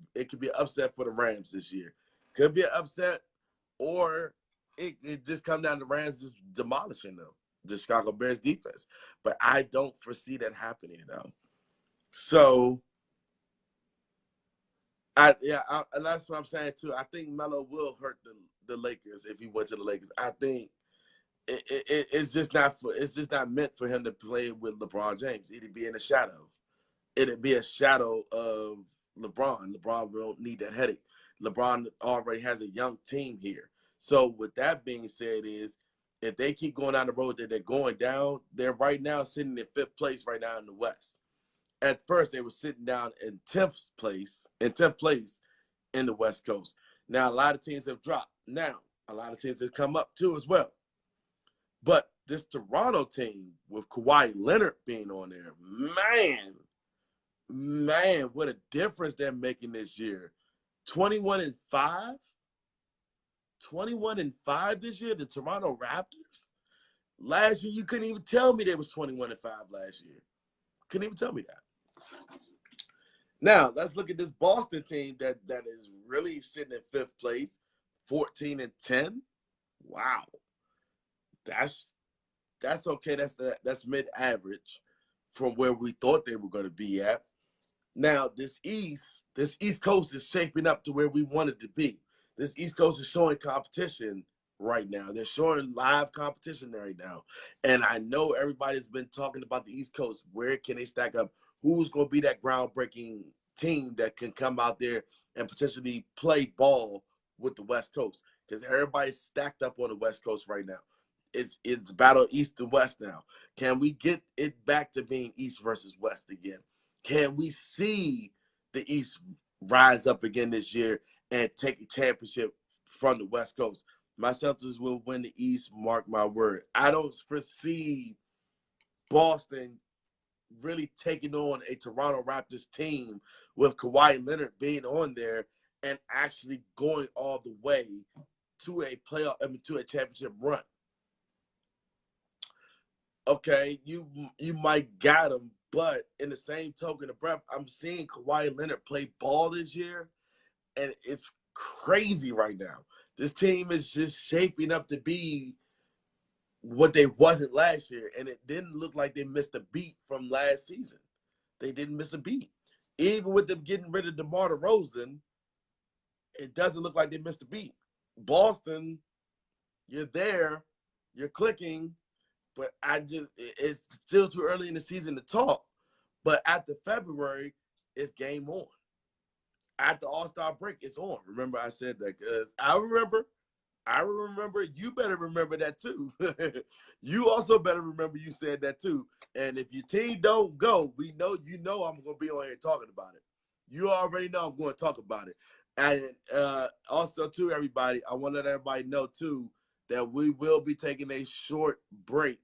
Rams this year. Could be an upset, or it just come down to Rams just demolishing them, the Chicago Bears defense. But I don't foresee that happening though. So. And that's what I'm saying too. I think Melo will hurt the Lakers if he went to the Lakers. I think it's just not meant for him to play with LeBron James. It'd be in a shadow. It'd be a shadow of LeBron. LeBron won't need that headache. LeBron already has a young team here. So with that being said, if they keep going down the road that they're going down, they're right now sitting in 5th place right now in the West. At first, they were sitting down in 10th place in the West Coast. Now, a lot of teams have dropped. Now, a lot of teams have come up too as well. But this Toronto team with Kawhi Leonard being on there, man, what a difference they're making this year. 21-5? 21-5 this year, the Toronto Raptors? Last year, you couldn't even tell me they was 21-5 last year. Couldn't even tell me that. Now, let's look at this Boston team that is really sitting in 5th place, 14-10. Wow. That's okay. That's mid-average from where we thought they were going to be at. Now, this East Coast is shaping up to where we wanted to be. This East Coast is showing competition right now. They're showing live competition right now. And I know everybody's been talking about the East Coast. Where can they stack up? Who's going to be that groundbreaking team that can come out there and potentially play ball with the West Coast? Because everybody's stacked up on the West Coast right now. It's battle East to West now. Can we get it back to being East versus West again? Can we see the East rise up again this year and take a championship from the West Coast? My Celtics will win the East, mark my word. I don't foresee Boston really taking on a Toronto Raptors team with Kawhi Leonard being on there and actually going all the way to a to a championship run. Okay, you might got him, but in the same token of breath, I'm seeing Kawhi Leonard play ball this year, and it's crazy right now. This team is just shaping up to be what they wasn't last year, and it didn't look like they missed a beat from last season. They didn't miss a beat. Even with them getting rid of DeMar DeRozan, it doesn't look like they missed a beat. Boston, you're there, you're clicking, but it's still too early in the season to talk. But after February, it's game on. After All-Star break, it's on. Remember I said that because I remember. You better remember that too. You also better remember you said that too. And if your team don't go, I'm going to be on here talking about it. You already know I'm going to talk about it. And also, too, everybody, I want to let everybody know, too, that we will be taking a short break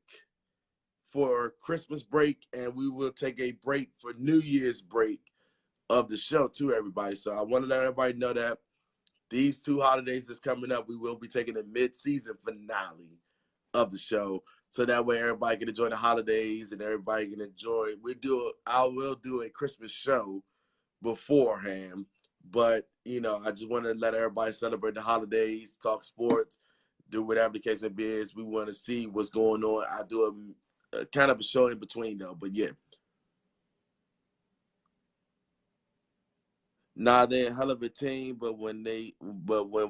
for Christmas break, and we will take a break for New Year's break of the show, too, everybody. So I want to let everybody know that these 2 holidays that's coming up, we will be taking a mid-season finale of the show. So that way everybody can enjoy the holidays and everybody can enjoy. I will do a Christmas show beforehand. But, I just want to let everybody celebrate the holidays, talk sports, do whatever the case may be. Is we want to see what's going on. I do a kind of a show in between, though. But, yeah. Nah, they're a hell of a team, but when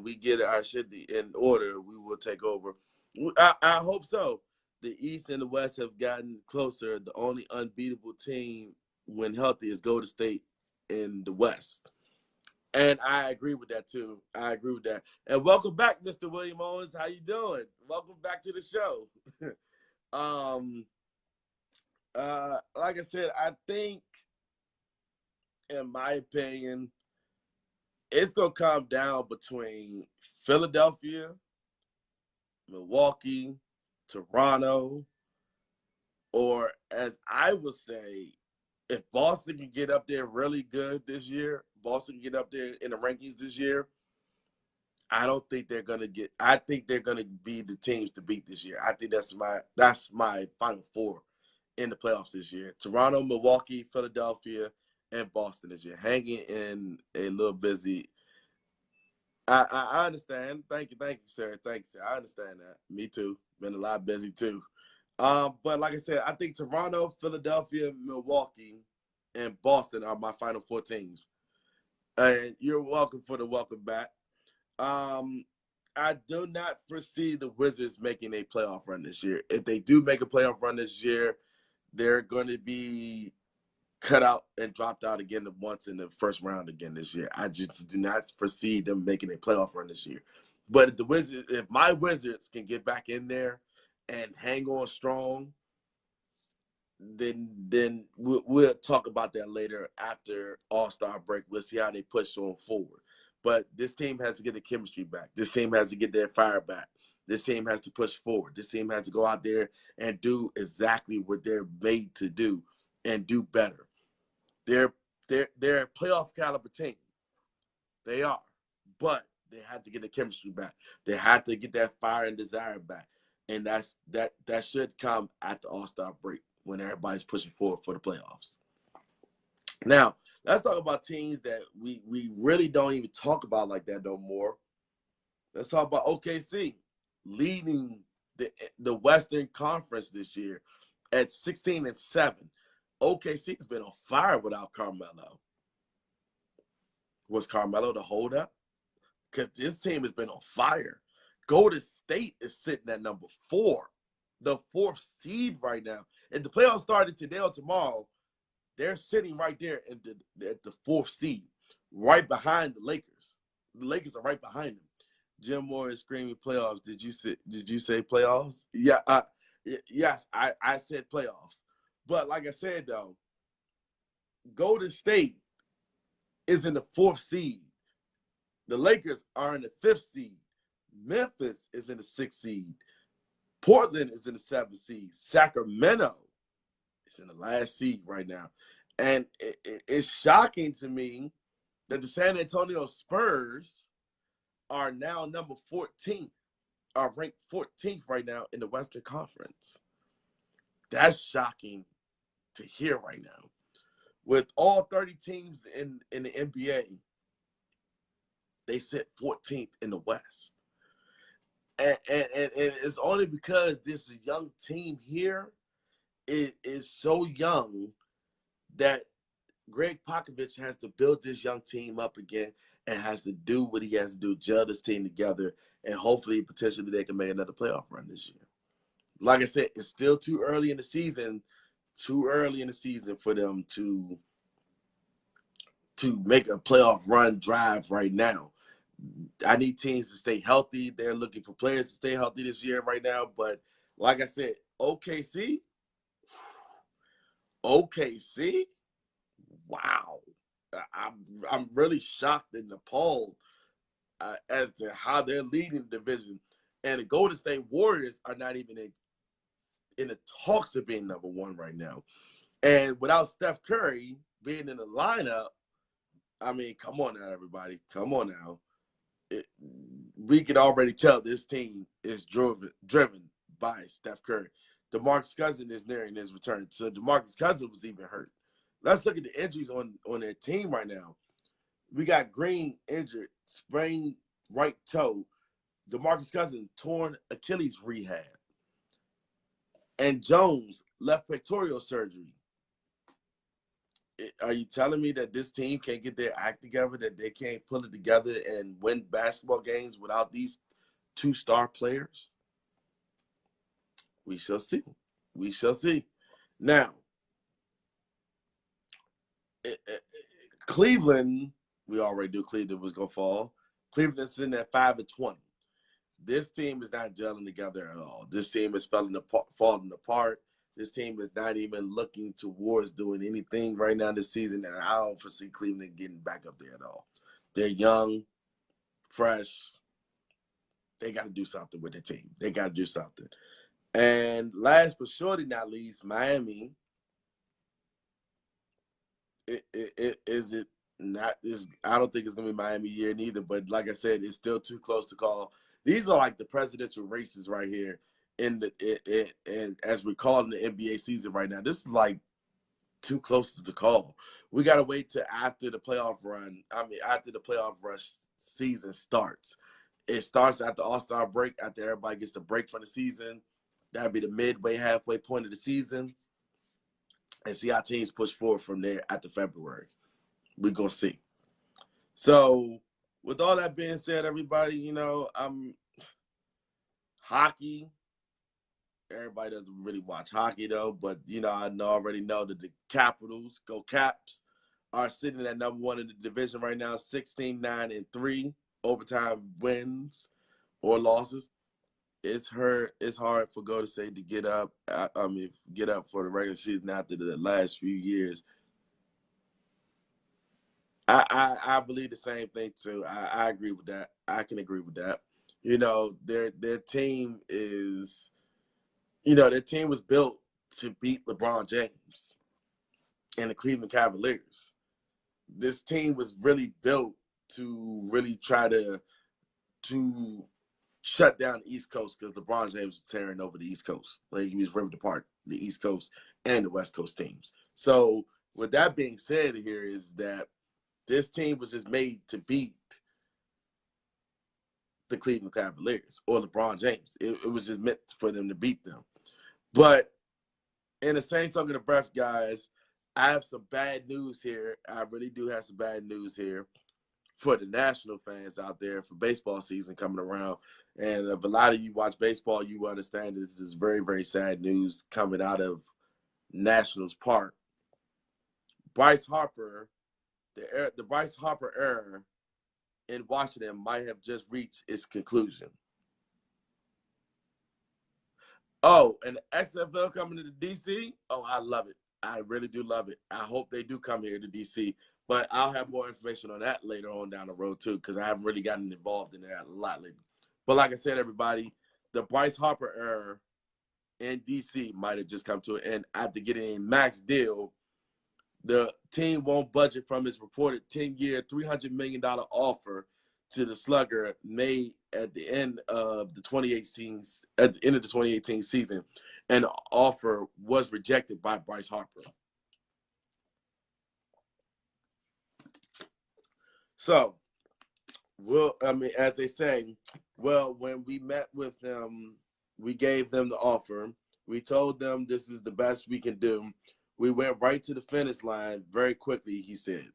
we get our shit in order, we will take over. I hope so. The East and the West have gotten closer. The only unbeatable team when healthy is Golden State in the West. And I agree with that, too. I agree with that. And welcome back, Mr. William Owens. How you doing? Welcome back to the show. Like I said, I think, in my opinion, it's going to come down between Philadelphia, Milwaukee, Toronto, or as I would say, if Boston can get up there really good this year, Boston can get up there in the rankings this year, I think they're going to be the teams to beat this year. I think that's my final 4 in the playoffs this year. Toronto, Milwaukee, Philadelphia, and Boston this year. Hanging in a little busy. I understand. Thank you, sir. Thank you, sir. I understand that. Me too. Been a lot busy too. But like I said, I think Toronto, Philadelphia, Milwaukee, and Boston are my final 4 teams. And you're welcome for the welcome back. I do not foresee the Wizards making a playoff run this year. If they do make a playoff run this year, they're going to be cut out and dropped out again once in the first round again this year. I just do not foresee them making a playoff run this year. But if my Wizards can get back in there and hang on strong, then we'll talk about that later after All-Star break. We'll see how they push on forward. But this team has to get the chemistry back. This team has to get their fire back. This team has to push forward. This team has to go out there and do exactly what they're made to do and do better. They're a playoff caliber team. They are. But they had to get the chemistry back. They had to get that fire and desire back. And that should come at the All-Star break when everybody's pushing forward for the playoffs. Now, let's talk about teams that we really don't even talk about like that no more. Let's talk about OKC leading the Western Conference this year at 16-7. OKC has been on fire without Carmelo. Was Carmelo the holdup? Because this team has been on fire. Golden State is sitting at number 4, the 4th seed right now. If the playoffs started today or tomorrow, they're sitting right there at the 4th seed, right behind the Lakers. The Lakers are right behind them. Jim Moore is screaming playoffs. Did you say playoffs? Yeah. Yes, I said playoffs. But like I said, though, Golden State is in the 4th seed. The Lakers are in the 5th seed. Memphis is in the 6th seed. Portland is in the 7th seed. Sacramento is in the last seed right now. And it's shocking to me that the San Antonio Spurs are now number 14, are ranked 14th right now in the Western Conference. That's shocking to hear right now. With all 30 teams in the NBA, they sit 14th in the West. and it's only because this young team here is so young that Greg Popovich has to build this young team up again and has to do what he has to do, gel this team together, and hopefully, potentially, they can make another playoff run this year. Like I said, it's still too early in the season for them to make a playoff run drive right now. I need teams to stay healthy. They're looking for players to stay healthy this year right now. But like I said, OKC, wow. I'm really shocked and appalled as to how they're leading the division. And the Golden State Warriors are not even in the talks of being number one right now. And without Steph Curry being in the lineup, I mean, come on now, everybody. Come on now. We can already tell this team is driven by Steph Curry. DeMarcus Cousins is nearing his return. So DeMarcus Cousins was even hurt. Let's look at the injuries on their team right now. We got Green injured, sprained right toe. DeMarcus Cousins torn Achilles rehab. And Jones left pectoral surgery. Are you telling me that this team can't get their act together, that they can't pull it together and win basketball games without these two star players? We shall see. We shall see. Now, Cleveland, we already knew Cleveland was going to fall. Cleveland's sitting at 5-20. This team is not gelling together at all. This team is falling apart. This team is not even looking towards doing anything right now this season, and I don't foresee Cleveland getting back up there at all. They're young, fresh. They got to do something with the team. They got to do something. And last but surely not least, Miami. Is it not? I don't think it's going to be Miami year neither, but like I said, it's still too close to call. These are like the presidential races right here. And as we're calling the NBA season right now, this is like too close to call. We got to wait till after the playoff run. After the playoff rush season starts. It starts at the All-Star break, after everybody gets the break from the season. That'd be the halfway point of the season. And see how teams push forward from there after February. We're going to see. So, with all that being said, everybody, hockey. Everybody doesn't really watch hockey, though. But, I already know that the Capitals, go Caps, are sitting at number one in the division right now, 16-9-3, overtime wins or losses. It's hard for Golden State to get up. Get up for the regular season after the last few years. I believe the same thing too. I agree with that. I can agree with that. Their team is. Their team was built to beat LeBron James and the Cleveland Cavaliers. This team was really built to really try to shut down the East Coast because LeBron James was tearing over the East Coast. Like, he was ripping apart the East Coast and the West Coast teams. So with that being said here is that this team was just made to beat the Cleveland Cavaliers or LeBron James. It was just meant for them to beat them. But in the same token of breath, guys, I have some bad news here. I really do have some bad news here for the national fans out there for baseball season coming around. And if a lot of you watch baseball, you understand this is very, very sad news coming out of Nationals Park. Bryce Harper, the Bryce Harper era in Washington might have just reached its conclusion. Oh, and the XFL coming to D.C.? Oh, I love it. I really do love it. I hope they do come here to D.C., but I'll have more information on that later on down the road, too, because I haven't really gotten involved in that a lot lately. But like I said, everybody, the Bryce Harper era in D.C. might have just come to an end after getting a max deal. The team won't budget from its reported 10-year, $300 million offer to the slugger made at the end of the 2018 season, and the offer was rejected by Bryce Harper. So, as they say, Well, when we met with them, we gave them the offer. We told them this is the best we can do. We went right to the finish line very quickly, he said.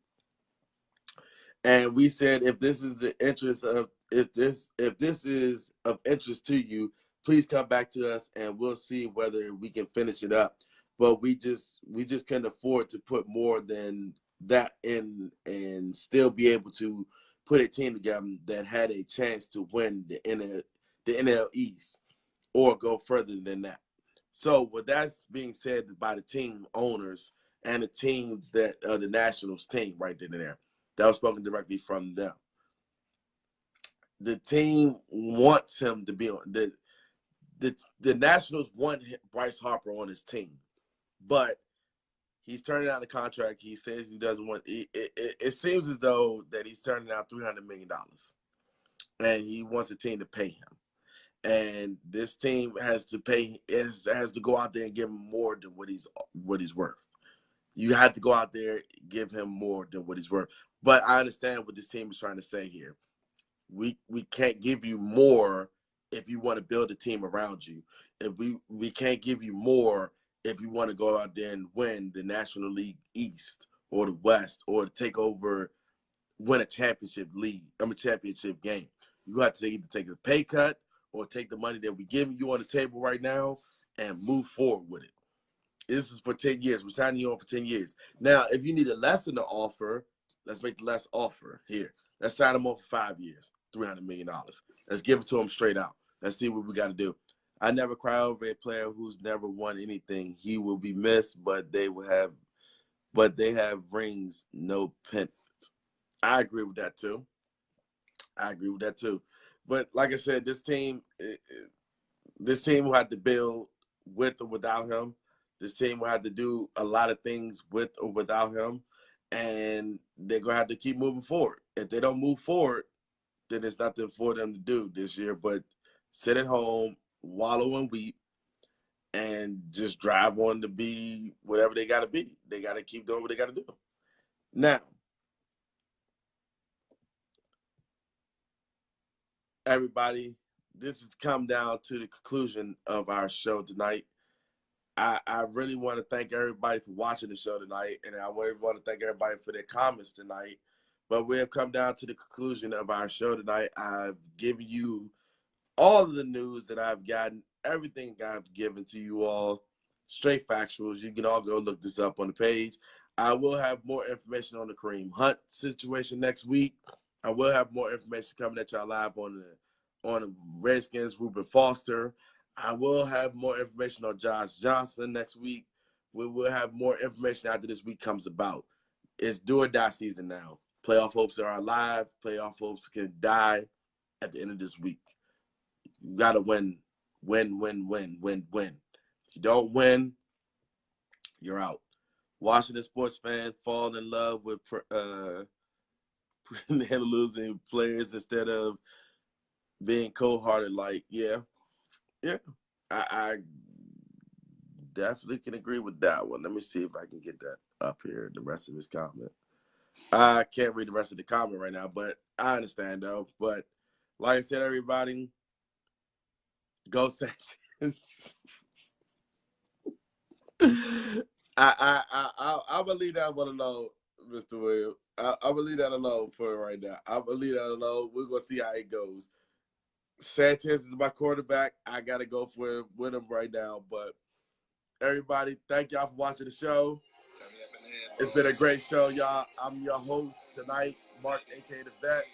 And we said if this is the interest of if this is of interest to you, please come back to us and we'll see whether we can finish it up. But we just couldn't afford to put more than that in and still be able to put a team together that had a chance to win the NL East or go further than that. So with that being said by the team owners and the team that the Nationals team right then and there, that was spoken directly from them. The team wants him to be on the Nationals want Bryce Harper on his team, but he's turning down the contract. He says he doesn't want. It seems as though that he's turning down $300 million, and he wants the team to pay him. And this team has to pay has to go out there and give him more than what he's worth. You have to go out there give him more than what he's worth. But I understand what this team is trying to say here. We can't give you more if you want to build a team around you. If we can't give you more if you want to go out there and win the National League East or the West or take over, win a championship league, championship game. You have to either take a pay cut or take the money that we giving you on the table right now and move forward with it. This is for 10 years. We're signing you on for 10 years. Now, if you need a less than the offer, let's make the less offer here. Let's sign him on for 5 years, $300 million. Let's give it to him straight out. Let's see what we got to do. I never cry over a player who's never won anything. He will be missed, but they have rings, no pennants. I agree with that too. But like I said, this team will have to build with or without him. This team will have to do a lot of things with or without him, and they're gonna have to keep moving forward. If they don't move forward, then there's nothing for them to do this year but sit at home, wallow and weep, and just drive on to be whatever they gotta be. They gotta keep doing what they gotta do. Now, everybody, this has come down to the conclusion of our show tonight. I really want to thank everybody for watching the show tonight, and I really want to thank everybody for their comments tonight. But we have come down to the conclusion of our show tonight. I've given you all of the news that I've gotten, everything I've given to you all, straight factuals. You can all go look this up on the page. I will have more information on the Kareem Hunt situation next week. I will have more information coming at y'all live on the Redskins, Reuben Foster. I will have more information on Josh Johnson next week. We will have more information after this week comes about. It's do or die season now. Playoff hopes are alive. Playoff hopes can die at the end of this week. You got to win. Win. If you don't win, you're out. Washington sports fan fall in love with losing players instead of being cold-hearted. Like, yeah, I definitely can agree with that one. Let me see if I can get that up here, the rest of his comment. I can't read the rest of the comment right now, but I understand, though. But like I said, everybody, go Sanchez. I believe that one alone, Mr. Williams. I believe that alone for right now. I believe that alone. We're gonna see how it goes. Sanchez is my quarterback. I gotta go with him right now. But everybody, thank y'all for watching the show. It's been a great show, y'all. I'm your host tonight, Mark, aka the Vet,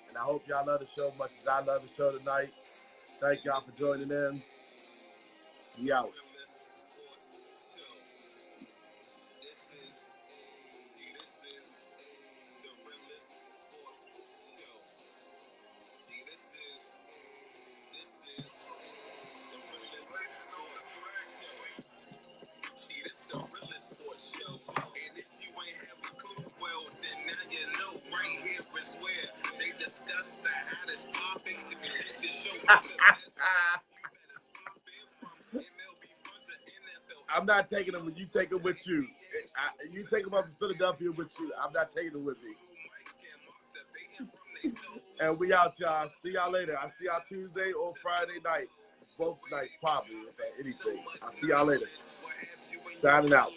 and I hope y'all love the show as much as I love the show tonight. Thank y'all for joining in. We out. Discuss the hottest topics. If you like this show, I'm not taking them. You take them with you. You take them up to Philadelphia with you. I'm not taking them with me. And we out, y'all. See y'all later. I see y'all Tuesday or Friday night. Both nights, probably, if anything. I'll see y'all later. Signing out.